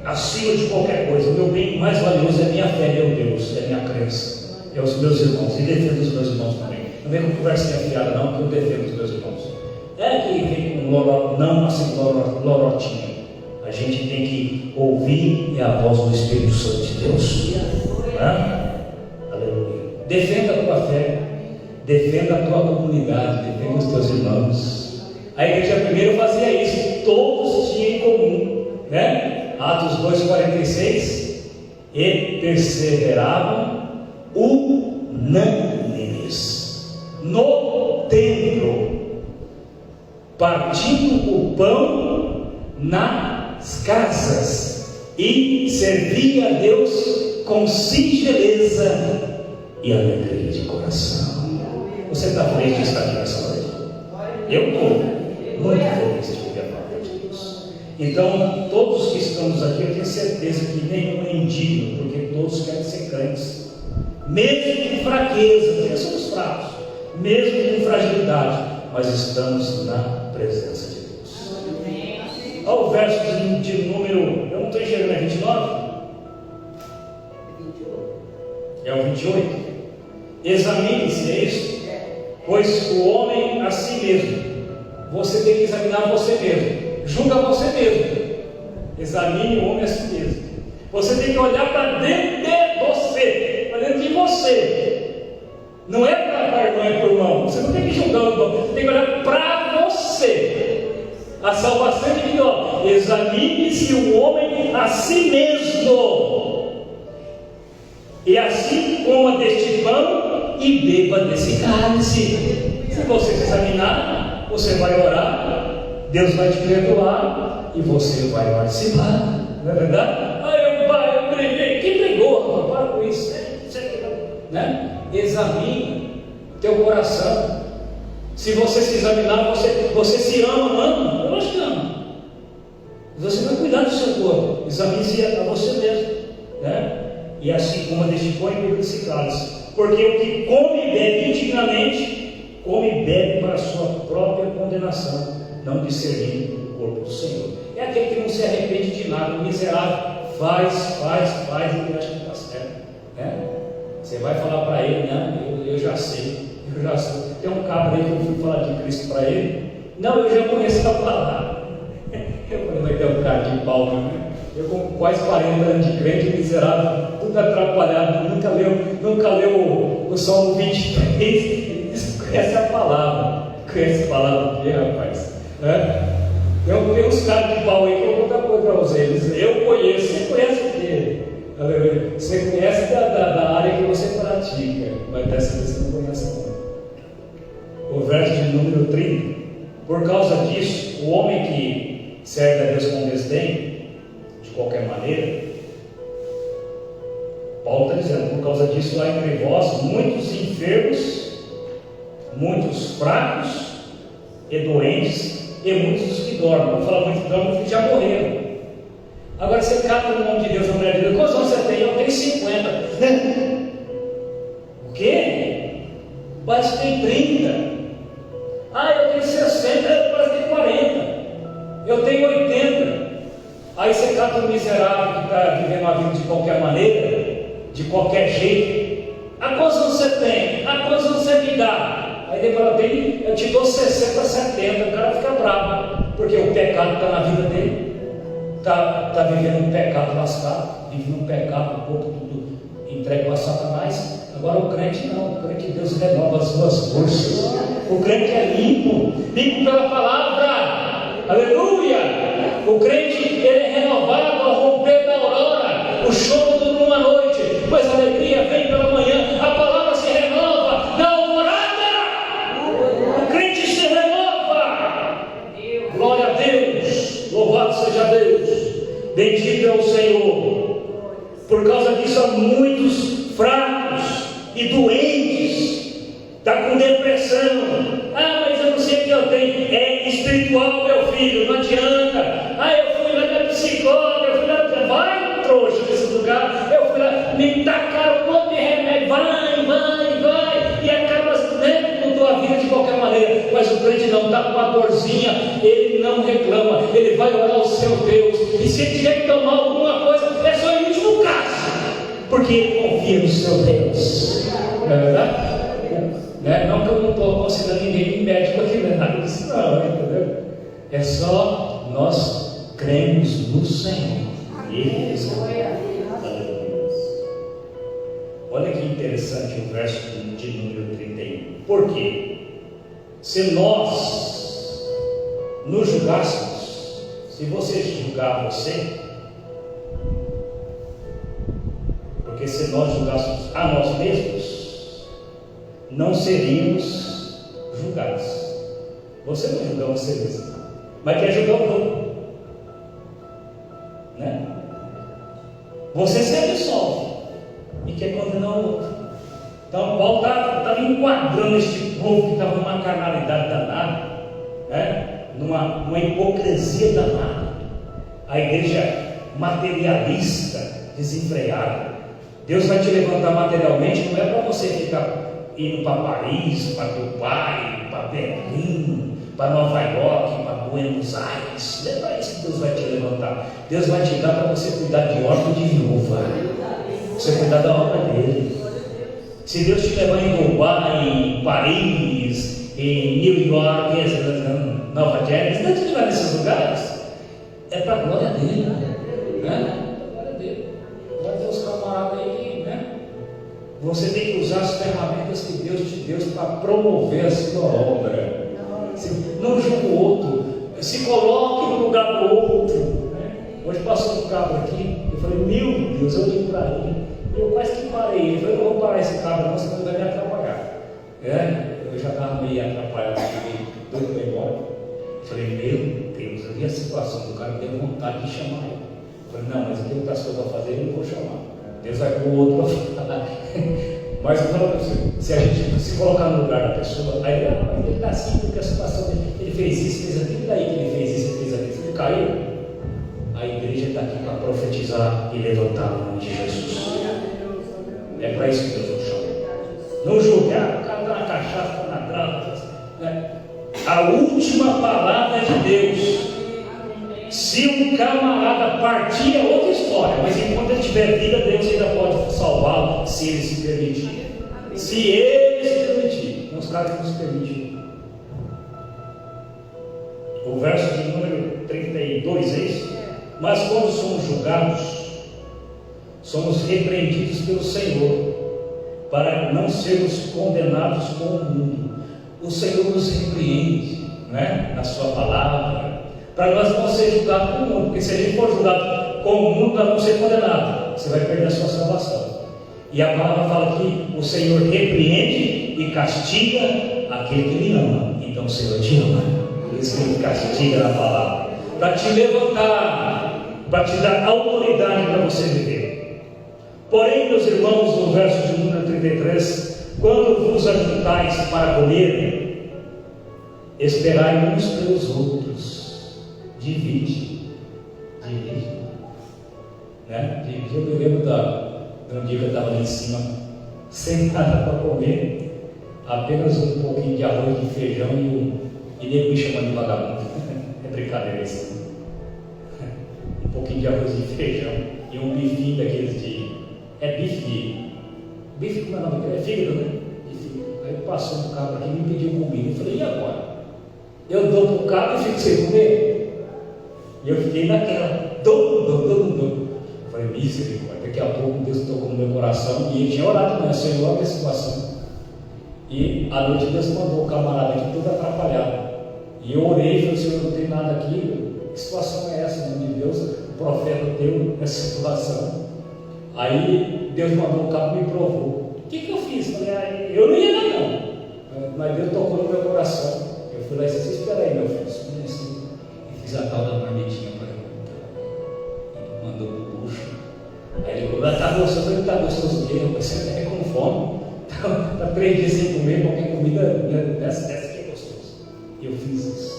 S1: acima de qualquer coisa. O meu bem mais valioso é a minha fé, meu Deus, é a minha crença, é os meus irmãos, e defendo os meus irmãos também. Não vem com conversinha fiada não, porque eu defendo os meus irmãos. É que vem com loró, não assim lorotinha. A gente tem que ouvir a voz do Espírito Santo de Deus. Aleluia. Defenda a tua fé, defenda a tua comunidade, defenda os teus irmãos. A igreja primeiro fazia isso, todos tinham em comum, né? Atos 2,46, e perseveravam unânimes no templo, partindo o pão nas casas, e servia a Deus com singeleza e alegria de coração. Você está feliz de estar aqui nessa noite? Eu estou muito feliz de ouvir a palavra de Deus. Então, todos que estamos aqui, eu tenho certeza que nenhum é indigno, porque todos querem ser crentes, mesmo com fraqueza, porque somos fracos, mesmo com fragilidade, mas estamos na presença de Deus. Olha o verso de número, eu não estou enxergando, é 29? É o 28? Examine-se, é isso? Pois o homem a si mesmo, você tem que examinar você mesmo. Julga você mesmo. Examine o homem a si mesmo. Você tem que olhar para dentro de você, para dentro de você. Não é para a irmã e para o irmão. Você não tem que julgar o irmão. Você tem que olhar para você. A salvação é individual. Examine-se o homem a si mesmo. E assim coma deste pão e beba desse cálice. Se você se examinar, você vai orar, Deus vai te perdoar e você vai participar, não é verdade? Eu preguei, quem pregou? Para com isso, né? Examine teu coração. Se você se examinar, você se ama, não? Eu acho que ama. Você vai cuidar do seu corpo, examine-se a você mesmo, né? E assim como deste põe desse cálice, porque o que come e bebe indignamente, come e bebe para a sua própria condenação, não discernindo o corpo do Senhor. É aquele que não se arrepende de nada, o miserável faz, e ele acha que está certo, né? Você vai falar para ele, né? Eu já sei. Tem um cabra aí que eu fui falar de Cristo para ele. Não, eu já conheço a palavra. Eu falei, vai ter um cara de pau, né? Eu com quase 40 anos de crente, miserável, tudo atrapalhado, nunca leu o Salmo 23, ele conhece a palavra. Conhece a palavra aqui, rapaz? Tem uns caras de pau aí que eu vou contar coisa para vocês. Eu conheço, você conhece o quê? Você conhece da área que você pratica, mas dessa vez você não conhece não. O verso de número 30. Por causa disso, o homem que serve a Deus com desdém, de qualquer maneira, Paulo está dizendo, por causa disso há entre vós muitos enfermos, muitos fracos e doentes, e muitos que dormem. Não fala muito que dormem porque já morreram. Agora você cata no nome de Deus na mulher de Deus. Quantos anos você tem? Eu tenho 50. O quê? Mas tem 30. Eu tenho 60, parece que tem 40. Eu tenho 80. Aí você cata um miserável que está vivendo a vida de qualquer maneira, de qualquer jeito. Quantos anos você tem? Quantos anos você me dá? Aí ele fala bem, eu te dou 60, 70. O cara fica bravo, porque o pecado está na vida dele. Está vivendo um pecado lascado, vive um pecado, um pouco tudo entregue a Satanás. Agora o crente não, o crente Deus renova as suas forças. O crente é limpo pela palavra, aleluia. O crente ele é renovado ao romper da aurora, o choro dura uma noite, mas a alegria vem pela manhã. A palavra se renova na alvorada, o crente se renova. Glória a Deus, louvado seja Deus, bendito é o Senhor. Por causa disso há muitos fracos e doentes, está com depressão. Mas eu não sei o que eu tenho. É espiritual, meu filho, não adianta. Eu fui lá na psicóloga, eu fui lá, vai trouxa nesse lugar, eu fui lá, me tacaram um monte de remédio, vai, e acaba, né, mudou a vida de qualquer maneira. Mas o crente não está com uma dorzinha, ele não reclama, ele vai orar ao seu Deus, e se ele tiver que tomar alguma coisa, é só em último caso, porque ele confia no seu Deus, não é verdade? Não que eu não estou considerando ninguém médico aqui, não é nada disso não, entendeu? É só nós cremos no Senhor. Ele é. Olha que interessante o verso de número 31. Por quê? Se nós nos julgássemos, se você julgar você, porque se nós julgássemos a nós mesmos, não seríamos julgados. Você não julga você mesmo, mas quer julgar o outro, né? Você se absolve e quer condenar o outro. Então Paulo estava enquadrando este povo que estava numa carnalidade danada, né? numa hipocrisia danada, a igreja materialista, desenfreada. Deus vai te levantar materialmente, não é para você ficar indo para Paris, para Dubai, para Berlim, para Nova York, para Buenos Aires. Não é para isso que Deus vai te levantar. Deus vai te dar para você cuidar de órfão de viúva, você cuidar da obra dele. Se Deus te levar em Dubai, em Paris, em New York, em Nova Jersey, não te levar nesses lugares, é para a glória dele, né? Glória dele. Vai ter os camaradas aí, né? Você tem que usar as ferramentas que Deus te deu para promover a sua obra. Não julgue o outro, se coloque no lugar do outro, né? Hoje passou um cabra aqui, eu falei, meu Deus, eu olhei para ele, eu quase que parei. Ele falou, eu vou parar esse cabra, não, senão ele vai me atrapalhar. Eu já estava meio atrapalhado.
S2: situação. O cara tem vontade de chamar ele. Eu falei, não, mas tem outras coisas para fazer, eu não vou chamar. Deus vai pôr o outro para falar. Mas eu falo para você, se a gente se colocar no lugar da pessoa, aí ele está assim porque a situação dele, ele fez isso, fez aquilo, daí que ele fez isso, fez aquilo, ele caiu. A igreja está aqui para profetizar e levantar o nome de Jesus. É para isso que Deus nos chama. Não julgar, o cara está na cachaça, está na droga. Né? A última palavra é de Deus. Se um camarada partir é outra história, mas enquanto ele tiver vida, Deus ainda pode salvá-lo, se ele se permitir. Se ele se permitir, não os caras que não se permitem. O verso de número 32 é isso? Mas quando somos julgados, somos repreendidos pelo Senhor, para não sermos condenados com o mundo. O Senhor nos repreende, né? Na sua palavra, para nós não ser julgados com o mundo, porque se a gente for julgado com o mundo, nós vamos ser condenados, você vai perder a sua salvação. E a palavra fala que o Senhor repreende e castiga aquele que Ele ama. Então o Senhor te ama, por isso que Ele castiga na palavra, para te levantar, para te dar autoridade para você viver. Porém, meus irmãos, no verso de número 33, quando vos ajuntais para comer, esperai uns pelos outros. Divide. Né? Eu me lembro de um dia que eu estava lá em cima, sem nada para comer, apenas um pouquinho de arroz, de feijão e nego me chamando de vagabundo. É brincadeira isso. Um pouquinho de arroz e feijão e um bifinho daqueles de. É bife, como é o nome? É fígado, né? Aí passou um cabra aqui e me pediu comida. Eu falei, e agora? Eu dou para o cabra e fico sem comer? E eu fiquei naquela, dou. Eu falei, misericórdia. Daqui a pouco Deus tocou no meu coração e ele tinha orado, né? Senhor, olha a situação. E à noite Deus mandou o camarada aqui todo atrapalhado. E eu orei e falei, Senhor, não tem nada aqui. Que situação é essa, em nome de Deus? O profeta deu essa situação. Aí Deus mandou o cabo e me provou. O que eu fiz? Falei, eu não ia dar não. Mas Deus tocou no meu coração. Eu fui lá e disse, espera aí, meu filho. E fiz a tal da marmitinha para ele. Ele mandou pro bucho. Aí ele falou, tá gostoso, tá gostoso mesmo. Você é com fome. Tá 3 dias sem comer, qualquer comida dessa que é gostoso. E eu fiz isso.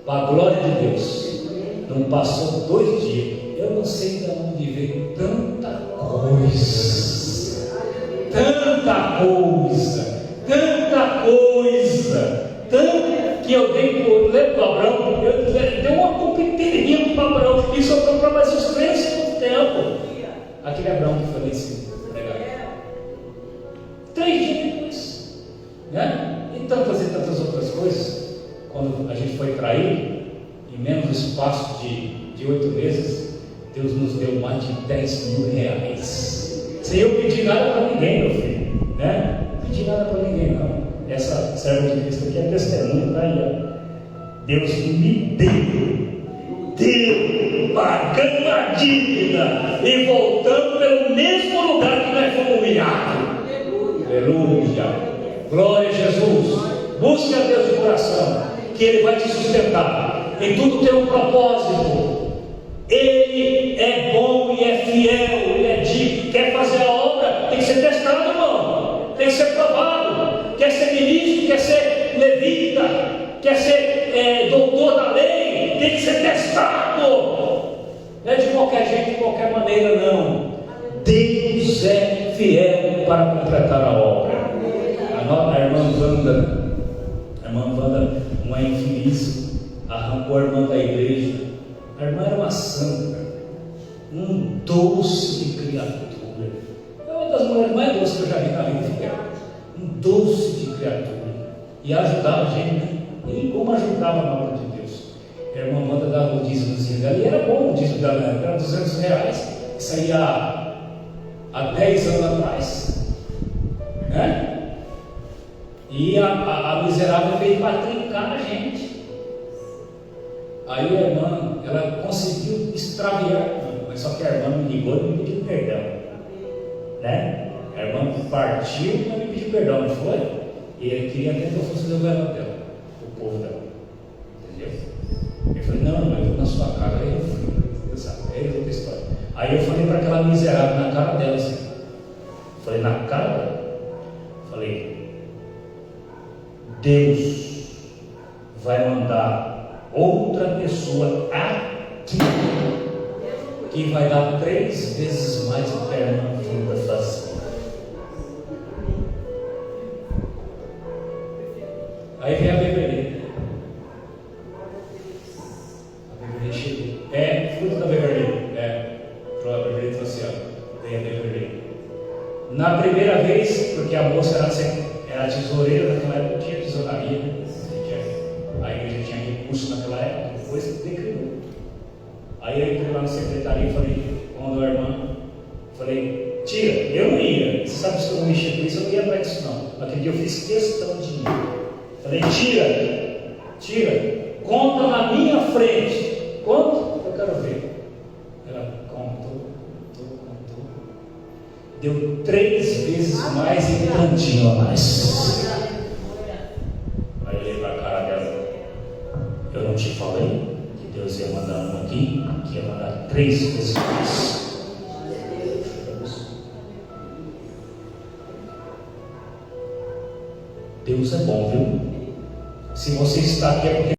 S2: Para a glória de Deus. Não passou 2 dias. Eu não sei de onde veio tanta coisa, que eu dei por lembro do Abraão, eu dei uma competência para o Abraão, e sobrou para mais uns 3 segundos tempo. Aquele Abraão que foi lá em cima, 3 dias depois, né? E tantas outras coisas. Quando a gente foi traído, em menos espaço de 8 meses, Deus nos deu mais de 10 mil reais, sem eu pedir nada para ninguém, meu filho, né? Não pedi nada para ninguém, não. Essa serva de Cristo aqui é testemunha, tá aí, ó. Deus me deu, pagando a dívida e voltando pelo mesmo lugar que nós fomos humilhados. Aleluia, glória a Jesus. Busque a Deus de coração, que Ele vai te sustentar. Em tudo tem um propósito. Ele é bom e é fiel, Ele é digno. Quer fazer a obra, tem que ser testado, irmão. Tem que ser provado. Quer ser ministro, quer ser levita, quer ser doutor da lei, tem que ser testado. Não é de qualquer jeito, de qualquer maneira, não. Deus é fiel para completar a obra. A irmã Wanda, uma infeliz, arrancou a irmã da igreja. A irmã era uma santa, um doce de criatura. É uma das mulheres mais doces que eu já vi na vida. Um doce de criatura. E ajudava a gente, né? E como ajudava na obra de Deus. A irmã Wanda dava o dízimozinho dela, e era bom o dízimo dela, era R$200. Isso aí há 10 anos atrás, né? E a miserável veio para trincar a gente. Aí a irmã, ela conseguiu extraviar, mas só que a irmã me ligou e me pediu perdão, né? A irmã partiu e me pediu perdão, não foi? E ele queria até que eu fosse levar dela, o povo dela, entendeu? Eu falei, não, eu vou na sua casa. Aí eu fui, sabe? Aí é outra história. Aí eu falei para aquela miserável na cara dela assim. Falei, na cara dela. Falei, Deus vai mandar outra pessoa aqui que vai dar 3 vezes mais o que a minha vida fazia. Aí vem a Beverly. A Beverly chegou. Fruto da Beverly. A Beverly trouxe, vem a Beverly. Na primeira vez, porque a moça era tesoureira naquela época, tinha tesouraria, né? A igreja tinha recurso naquela época, depois declinou. Aí eu entrei lá na secretaria e falei com a irmã, falei, tira, eu não ia, você sabe que eu não mexia com isso, eu não ia para isso não. Aquele dia eu fiz questão de ir. Falei, tira, conta na minha frente. Conta? Eu quero ver. Ela contou. Deu 3 vezes mais e um tantinho a mais. Aí eu olhei para a cara dela. Eu não te falei que Deus ia mandar um aqui, que ia mandar 3 vezes mais. Deus é bom, viu? Se você está aqui é porque